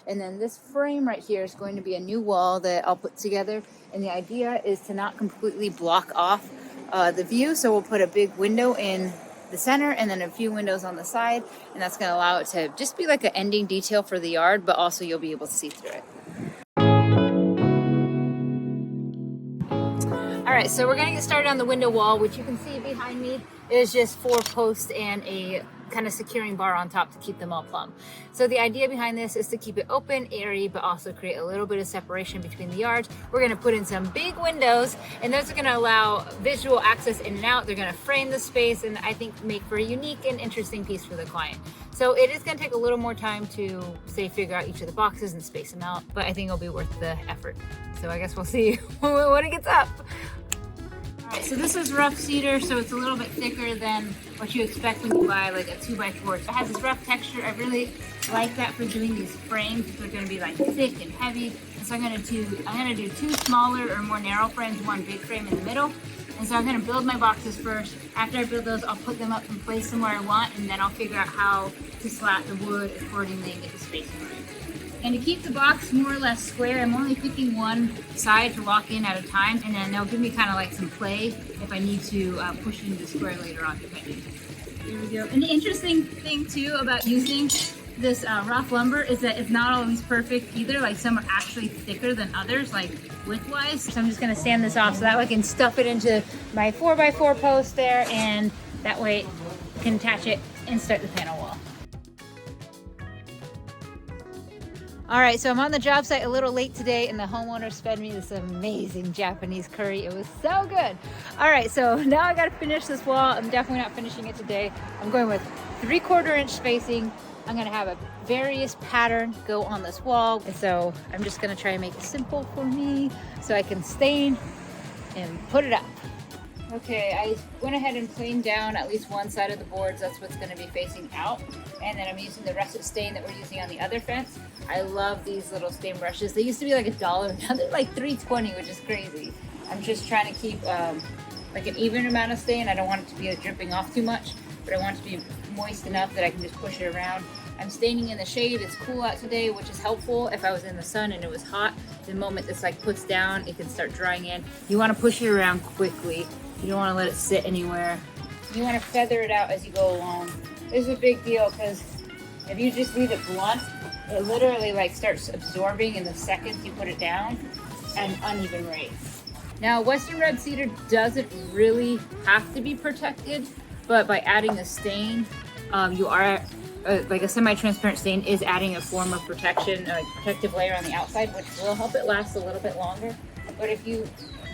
And then this frame right here is going to be a new wall that I'll put together. And the idea is to not completely block off the view. So we'll put a big window in the center and then a few windows on the side. And that's going to allow it to just be like an ending detail for the yard, but also you'll be able to see through it. All right, so we're gonna get started on the window wall, which you can see behind me is just 4 posts and a kind of securing bar on top to keep them all plumb. So the idea behind this is to keep it open, airy, but also create a little bit of separation between the yards. We're gonna put in some big windows, and those are gonna allow visual access in and out. They're gonna frame the space and I think make for a unique and interesting piece for the client. So it is gonna take a little more time to, say, figure out each of the boxes and space them out, but I think it'll be worth the effort. So I guess we'll see when it gets up. All right, so this is rough cedar, so it's a little bit thicker than what you expect when you buy like a 2x4. So it has this rough texture. I really like that for doing these frames. They're going to be like thick and heavy. And so I'm going to do 2 smaller or more narrow frames, 1 big frame in the middle. And so I'm going to build my boxes first. After I build those, I'll put them up and place them where I want, and then I'll figure out how to slat the wood accordingly and get the spacing right. And to keep the box more or less square, I'm only picking one side to lock in at a time, and then they'll give me kind of like some play if I need to push it into square later on, depending. Here we go. And the interesting thing too about using this rough lumber is that it's not always perfect either. Like some are actually thicker than others, like width-wise. So I'm just gonna sand this off so that way I can stuff it into my 4x4 post there, and that way I can attach it and start the panel wall. All right, so I'm on the job site a little late today, and the homeowners fed me this amazing Japanese curry. It was so good. All right, so now I gotta finish this wall. I'm definitely not finishing it today. I'm going with 3/4 inch spacing. I'm gonna have a various pattern go on this wall. And so I'm just gonna try and make it simple for me so I can stain and put it up. Okay, I went ahead and planed down at least one side of the boards. That's what's going to be facing out. And then I'm using the russet stain that we're using on the other fence. I love these little stain brushes. They used to be like $1. Now they're like $3.20, which is crazy. I'm just trying to keep like an even amount of stain. I don't want it to be dripping off too much, but I want it to be moist enough that I can just push it around. I'm staining in the shade. It's cool out today, which is helpful. If I was in the sun and it was hot, the moment this like puts down, it can start drying in. You want to push it around quickly. You don't want to let it sit anywhere. You want to feather it out as you go along. This is a big deal because if you just leave it blunt, it literally like starts absorbing in the second you put it down at an uneven rate. Now, Western red cedar doesn't really have to be protected, but by adding a stain, you are like a semi-transparent stain is adding a form of protection, a protective layer on the outside, which will help it last a little bit longer. But if you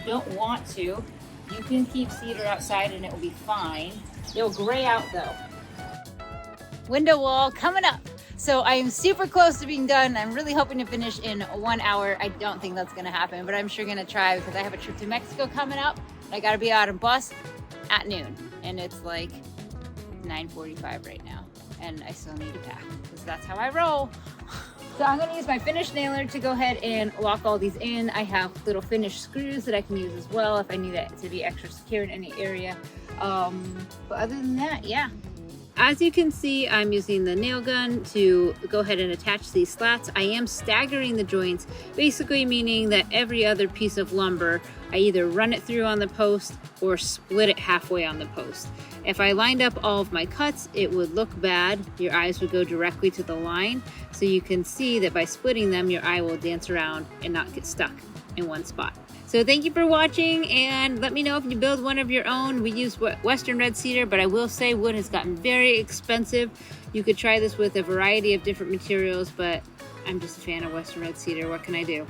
don't want to, you can keep cedar outside and it will be fine. It'll gray out though. Window wall coming up. So I am super close to being done. I'm really hoping to finish in 1 hour. I don't think that's gonna happen, but I'm sure gonna try because I have a trip to Mexico coming up. I gotta be out on bus at noon, and it's like 9:45 right now, and I still need to pack because that's how I roll. So I'm gonna use my finished nailer to go ahead and lock all these in. I have little finished screws that I can use as well if I need it to be extra secure in any area. But other than that, yeah. As you can see, I'm using the nail gun to go ahead and attach these slats. I am staggering the joints, basically meaning that every other piece of lumber, I either run it through on the post or split it halfway on the post. If I lined up all of my cuts, it would look bad. Your eyes would go directly to the line. So you can see that by splitting them, your eye will dance around and not get stuck in one spot. So thank you for watching, and let me know if you build one of your own. We use Western red cedar, but I will say wood has gotten very expensive. You could try this with a variety of different materials, but I'm just a fan of Western red cedar. What can I do?